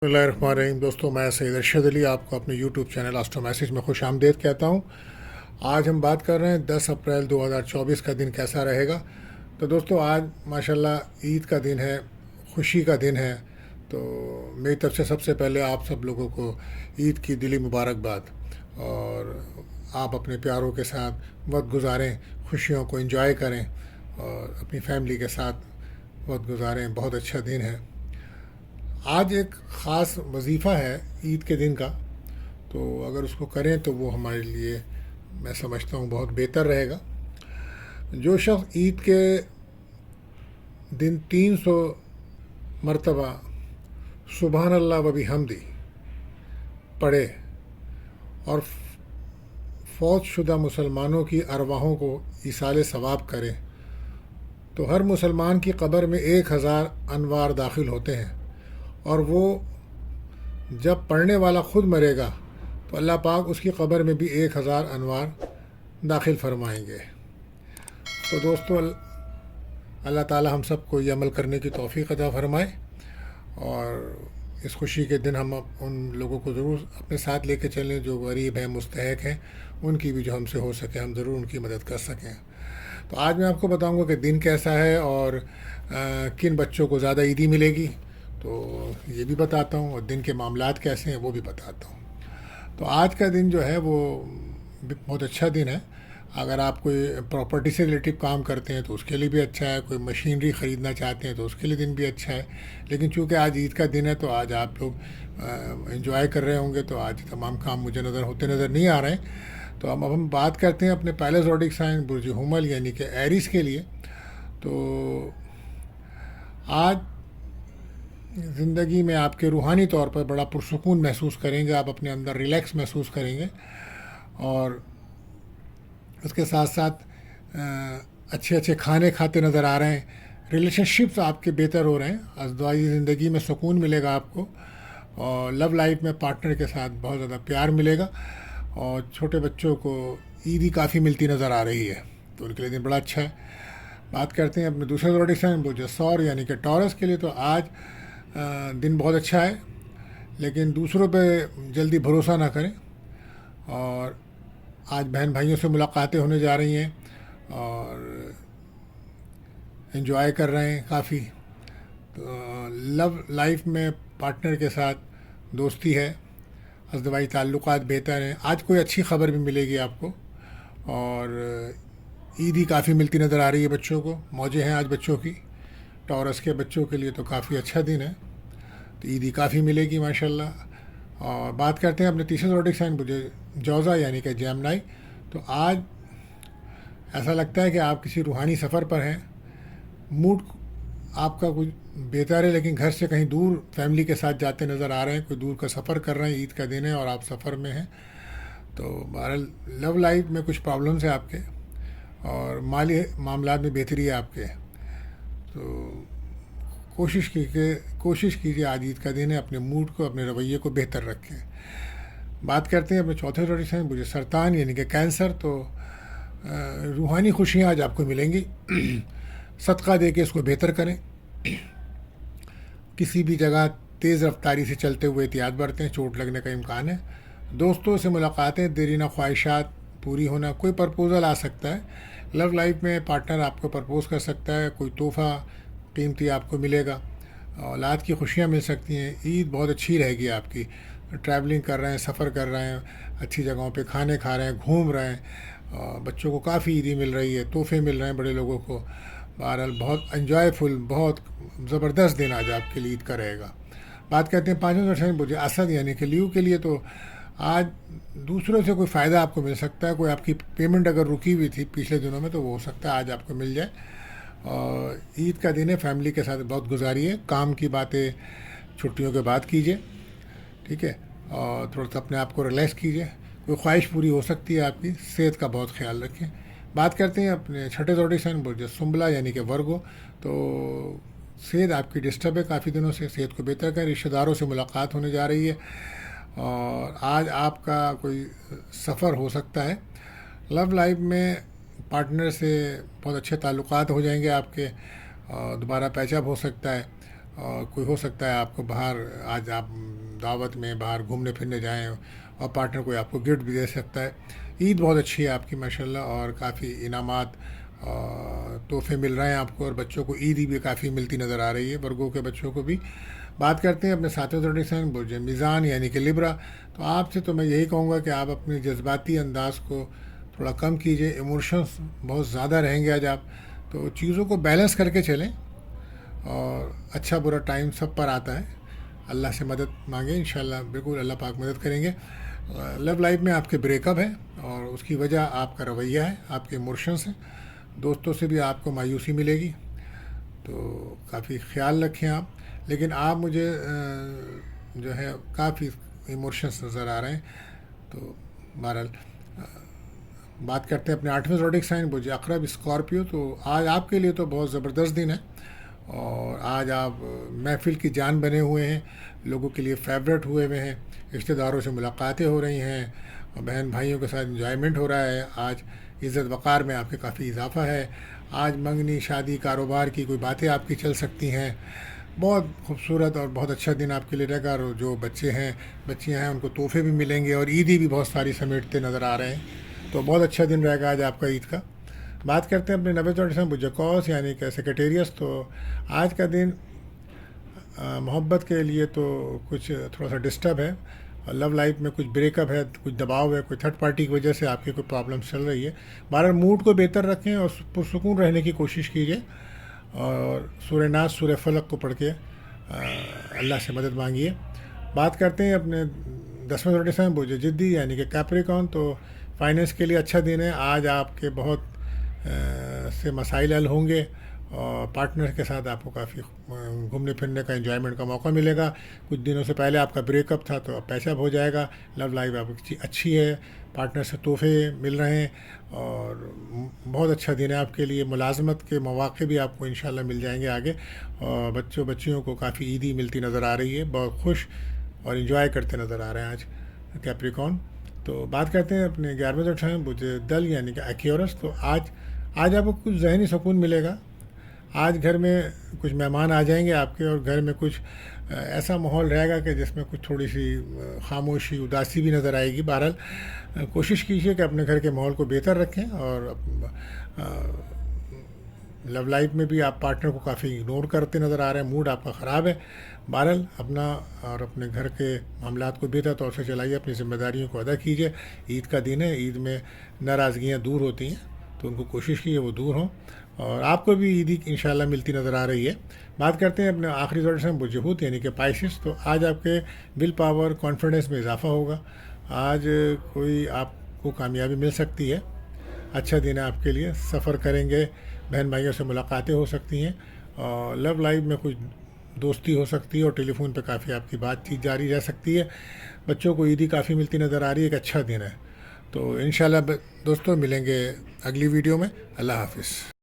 बिस्मिल्लाहिर्रहमानिर्रहीम। दोस्तों, मैं सैयद अरशद अली आपको अपने यूट्यूब चैनल एस्ट्रो मैसेज में खुश आमदीद कहता हूँ। आज हम बात कर रहे हैं 10 अप्रैल 2024 का दिन कैसा रहेगा। तो दोस्तों, आज माशाल्लाह ईद का दिन है, खुशी का दिन है। तो मेरी तरफ से सबसे पहले आप सब लोगों को ईद की दिली मुबारकबाद। और आप अपने प्यारों के साथ वक्त गुजारें, खुशियों को एंजॉय करें और अपनी फैमिली के साथ वक्त गुजारें। बहुत अच्छा दिन है। आज एक ख़ास वजीफ़ा है ईद के दिन का, तो अगर उसको करें तो वो हमारे लिए, मैं समझता हूँ, बहुत बेहतर रहेगा। जो शख्स ईद के दिन 300 मरतबा सुबहान अल्लाह व बिहम्दी पढ़े और फौत शुदा मुसलमानों की अरवाहों को इसाले सवाब करे, तो हर मुसलमान की कब्र में 1000 अनवार दाखिल होते हैं। और वो जब पढ़ने वाला ख़ुद मरेगा तो अल्लाह पाक उसकी कब्र में भी 1000 अनवार दाखिल फरमाएंगे। तो दोस्तों, अल्लाह ताला हम सब को ये अमल करने की तौफ़ीक़ अता फ़रमाए। और इस खुशी के दिन हम उन लोगों को ज़रूर अपने साथ लेके चलें जो गरीब हैं, मुस्तहक़ हैं, उनकी भी जो हमसे हो सके हम ज़रूर उनकी मदद कर सकें। तो आज मैं आपको बताऊंगा कि दिन कैसा है और किन बच्चों को ज़्यादा ईदी मिलेगी, तो ये भी बताता हूँ, और दिन के मामलात कैसे हैं वो भी बताता हूँ। तो आज का दिन जो है वो बहुत अच्छा दिन है। अगर आप कोई प्रॉपर्टी से रिलेटिव काम करते हैं तो उसके लिए भी अच्छा है, कोई मशीनरी ख़रीदना चाहते हैं तो उसके लिए दिन भी अच्छा है। लेकिन चूँकि आज ईद का दिन है तो आज आप लोग एंजॉय कर रहे होंगे, तो आज तमाम काम मुझे नज़र नहीं आ रहे हैं। तो अब हम बात करते हैं अपने पहले ज़ोडिक साइन बुर्ज हुमल यानी कि एरिस के लिए। तो आज ज़िंदगी में आपके रूहानी तौर पर बड़ा पुरसुकून महसूस करेंगे, आप अपने अंदर रिलैक्स महसूस करेंगे और उसके साथ साथ अच्छे अच्छे खाने खाते नज़र आ रहे हैं। रिलेशनशिप्स आपके बेहतर हो रहे हैं, अज़दवाजी ज़िंदगी में सुकून मिलेगा आपको, और लव लाइफ में पार्टनर के साथ बहुत ज़्यादा प्यार मिलेगा। और छोटे बच्चों को ईदी काफ़ी मिलती नज़र आ रही है, तो उनके लिए दिन बड़ा अच्छा है। बात करते हैं अपने दूसरे ज़ोडिक साइन बुर्ज सौर यानी कि टॉरस के लिए। तो आज दिन बहुत अच्छा है, लेकिन दूसरों पे जल्दी भरोसा ना करें। और आज बहन भाइयों से मुलाकातें होने जा रही हैं और एंजॉय कर रहे हैं काफ़ी। तो लव लाइफ में पार्टनर के साथ दोस्ती है, अज़दवाई ताल्लुकात बेहतर हैं। आज कोई अच्छी ख़बर भी मिलेगी आपको, और ईदी काफ़ी मिलती नज़र आ रही है बच्चों को, मौजें हैं आज बच्चों की। टॉरस के बच्चों के लिए तो काफ़ी अच्छा दिन है, तो ईदी काफ़ी मिलेगी माशाल्लाह। और बात करते हैं अपने तीसरे ज़ोडिक साइन मुझे जौज़ा यानी कि जेमिनी। तो आज ऐसा लगता है कि आप किसी रूहानी सफ़र पर हैं, मूड आपका कुछ बेहतर है, लेकिन घर से कहीं दूर फैमिली के साथ जाते नज़र आ रहे हैं, कोई दूर का सफ़र कर रहे हैं, ईद का दिन है और आप सफ़र में हैं। तो बहरहाल लव लाइफ में कुछ प्रॉब्लम्स हैं आपके, और माली मामलात में बेहतरी है आपके। तो कोशिश कीजिए, आज ईद का दिन है, अपने मूड को, अपने रवैये को बेहतर रखें। बात करते हैं अपने चौथे ज़ोडिक साइन मुझे सरतान यानी कि कैंसर। तो रूहानी खुशियाँ आज आपको मिलेंगी। सदका दे के इसको बेहतर करें। किसी भी जगह तेज़ रफ्तारी से चलते हुए एहतियात बरतें, चोट लगने का इम्कान है। दोस्तों से मुलाकातें, देरीना ख्वाहिशात पूरी होना, कोई प्रपोज़ल आ सकता है। लव लाइफ में पार्टनर आपको प्रपोज़ कर सकता है, कोई तोहफ़ा कीमती आपको मिलेगा, औलाद की खुशियाँ मिल सकती हैं। ईद बहुत अच्छी रहेगी आपकी। ट्रैवलिंग कर रहे हैं, सफ़र कर रहे हैं, अच्छी जगहों पे खाने खा रहे हैं, घूम रहे हैं, और बच्चों को काफ़ी ईदी मिल रही है, तोहफे मिल रहे हैं बड़े लोगों को। बहरहाल बहुत एंजॉयफुल, बहुत ज़बरदस्त दिन आज आपके लिए ईद का रहेगा। बात करते हैं पाँचवें ज़ोडिक साइन मुझे असद यानी कि ल्यू के लिए। तो आज दूसरों से कोई फ़ायदा आपको मिल सकता है, कोई आपकी पेमेंट अगर रुकी हुई थी पिछले दिनों में तो वो हो सकता है आज आपको मिल जाए। और ईद का दिन है, फैमिली के साथ बहुत गुजारिए, काम की बातें छुट्टियों के बाद कीजिए, ठीक है, और थोड़ा सा अपने आप को रिलैक्स कीजिए। कोई ख्वाहिश पूरी हो सकती है आपकी, सेहत का बहुत ख्याल रखें। बात करते हैं अपने छठे ज़ोडिक साइन बुर्ज सुंबला यानी कि वर्गो। तो सेहत आपकी डिस्टर्ब है काफ़ी दिनों से, सेहत को बेहतर करें। रिश्तेदारों से मुलाकात होने जा रही है, और आज आपका कोई सफ़र हो सकता है। लव लाइफ में पार्टनर से बहुत अच्छे ताल्लुकात हो जाएंगे आपके, दोबारा पैचअप हो सकता है, और कोई हो सकता है आपको बाहर आज आप دعوت میں باہر گھومنے پھرنے جائیں اور پارٹنر کوئی آپ کو گفٹ بھی دے سکتا ہے. عید بہت اچھی ہے آپ کی ماشاءاللہ, اور کافی انعامات تحفے مل رہے ہیں آپ کو, اور بچوں کو عیدی بھی کافی ملتی نظر آ رہی ہے, ورگوں کے بچوں کو بھی. بات کرتے ہیں اپنے ساتویں زوڈک سائن برج میزان یعنی کہ لیبرا. تو آپ سے تو میں یہی کہوں گا کہ آپ اپنے جذباتی انداز کو تھوڑا کم کیجئے, ایموشنس بہت زیادہ رہیں گے آج آپ, تو چیزوں کو بیلنس کر کے چلیں, اور اچھا برا ٹائم سب پر آتا ہے. اللہ سے مدد مانگیں, انشاءاللہ بالکل اللہ پاک مدد کریں گے. لو لائف میں آپ کے بریک اپ ہے, اور اس کی وجہ آپ کا رویہ ہے, آپ کے ایموشنس ہیں. دوستوں سے بھی آپ کو مایوسی ملے گی, تو کافی خیال رکھیں آپ. لیکن آپ مجھے جو ہے کافی ایموشنس نظر آ رہے ہیں. تو بہرحال بات کرتے ہیں اپنے 8ویں زوڈک سائن برج عقرب اسکارپیو. تو آج آپ کے لیے تو بہت زبردست دن ہے, اور آج آپ محفل کی جان بنے ہوئے ہیں, لوگوں کے لیے فیوریٹ ہوئے ہوئے ہیں, رشتہ داروں سے ملاقاتیں ہو رہی ہیں, بہن بھائیوں کے ساتھ انجوائمنٹ ہو رہا ہے. آج عزت وقار میں آپ کے کافی اضافہ ہے. آج منگنی, شادی, کاروبار کی کوئی باتیں آپ کی چل سکتی ہیں. بہت خوبصورت اور بہت اچھا دن آپ کے لیے رہے گا. اور جو بچے ہیں بچیاں ہیں ان کو تحفے بھی ملیں گے, اور عیدی بھی بہت ساری سمیٹتے نظر آ رہے ہیں. تو بہت اچھا دن رہے گا آج آپ کا عید کا. بات کرتے ہیں اپنے 90 زوڈک سائن برج اکوس یعنی کہ سیکریٹیریس. تو آج کا دن محبت کے لیے تو کچھ تھوڑا سا ڈسٹرب ہے, اور لو لائف میں کچھ بریک اپ ہے, کچھ دباؤ ہے, کوئی تھرڈ پارٹی کی وجہ سے آپ کی کوئی پرابلم چل رہی ہے. بہرحال موڈ کو بہتر رکھیں اور پرسکون رہنے کی کوشش کیجیے, اور سورہ ناس, سورہ فلق کو پڑھ کے اللہ سے مدد مانگیے. بات کرتے ہیں اپنے 10ویں زوڈک سائن برج جدی یعنی کہ کیپریکون. تو فائنینس کے لیے اچھا دن ہے. آج آپ کے بہت سے مسائل حل ہوں گے, اور پارٹنر کے ساتھ آپ کو کافی گھومنے پھرنے کا, انجوائمنٹ کا موقع ملے گا. کچھ دنوں سے پہلے آپ کا بریک اپ تھا تو اب پیچ اپ ہو جائے گا. لو لائف آپ کی اچھی ہے, پارٹنر سے تحفے مل رہے ہیں, اور بہت اچھا دن ہے آپ کے لیے. ملازمت کے مواقع بھی آپ کو انشاءاللہ مل جائیں گے آگے, اور بچیوں کو کافی عیدی ملتی نظر آ رہی ہے. بہت خوش اور انجوائے کرتے نظر آ رہے ہیں آج کیپریکون. تو بات کرتے ہیں اپنے 11ویں زوڈک سائن برج دل یعنی کہ ایکیورس. تو آج آپ کو کچھ ذہنی سکون ملے گا. آج گھر میں کچھ مہمان آ جائیں گے آپ کے, اور گھر میں کچھ ایسا ماحول رہے گا کہ جس میں کچھ تھوڑی سی خاموشی, اداسی بھی نظر آئے گی. بہرحال کوشش کیجیے کہ اپنے گھر کے ماحول کو بہتر رکھیں, اور لو لائف میں بھی آپ پارٹنر کو کافی اگنور کرتے نظر آ رہے ہیں, موڈ آپ کا خراب ہے. بہرحال اپنا اور اپنے گھر کے معاملات کو بہتر طور سے چلائیے, اپنی ذمہ داریوں کو ادا کیجیے. عید کا دن ہے, عید میں ناراضگیاں دور ہوتی ہیں, تو ان کو کوشش کیجیے وہ دور ہوں, اور آپ کو بھی عیدی انشاءاللہ ملتی نظر آ رہی ہے. بات کرتے ہیں اپنے آخری زوڈک سائن برج حوت یعنی کہ پائسس. تو آج آپ کے ول پاور, کانفیڈنس میں اضافہ ہوگا. آج کوئی آپ کو کامیابی مل سکتی ہے. اچھا دن ہے آپ کے لیے. سفر کریں گے, بہن بھائیوں سے ملاقاتیں ہو سکتی ہیں, اور لو لائف میں کچھ دوستی ہو سکتی ہے, اور ٹیلی فون پہ کافی آپ کی بات چیت جاری رہ سکتی ہے. بچوں کو عیدی کافی ملتی نظر آ رہی ہے. ایک اچھا دن ہے. تو انشاءاللہ دوستوں ملیں گے اگلی ویڈیو میں. اللہ حافظ.